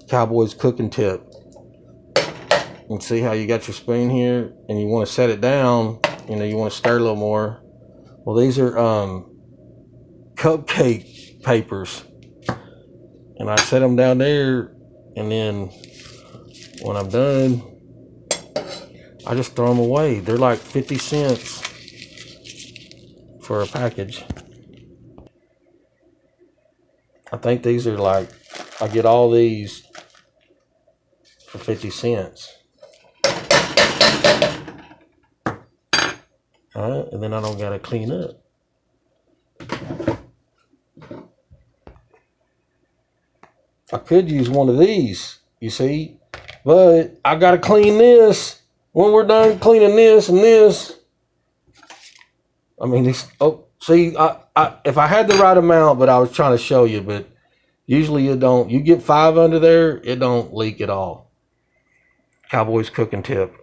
Cowboy's cooking tip. And see how you got your spoon here and you want to set it down, you know, you want to stir a little more. Well, these are cupcake papers. And I set them down there, and then when I'm done, I just throw them away. They're like 50 cents for a package. I think these are like, I get all these for 50 cents. All right, and then I don't gotta clean up. I could use one of these, you see, but I gotta clean this. When we're done cleaning this and this, I mean, this. Oh, see, if I had the right amount, but I was trying to show you, but usually you don't. You get 5 under there, it don't leak at all. Cowboy's cooking tip.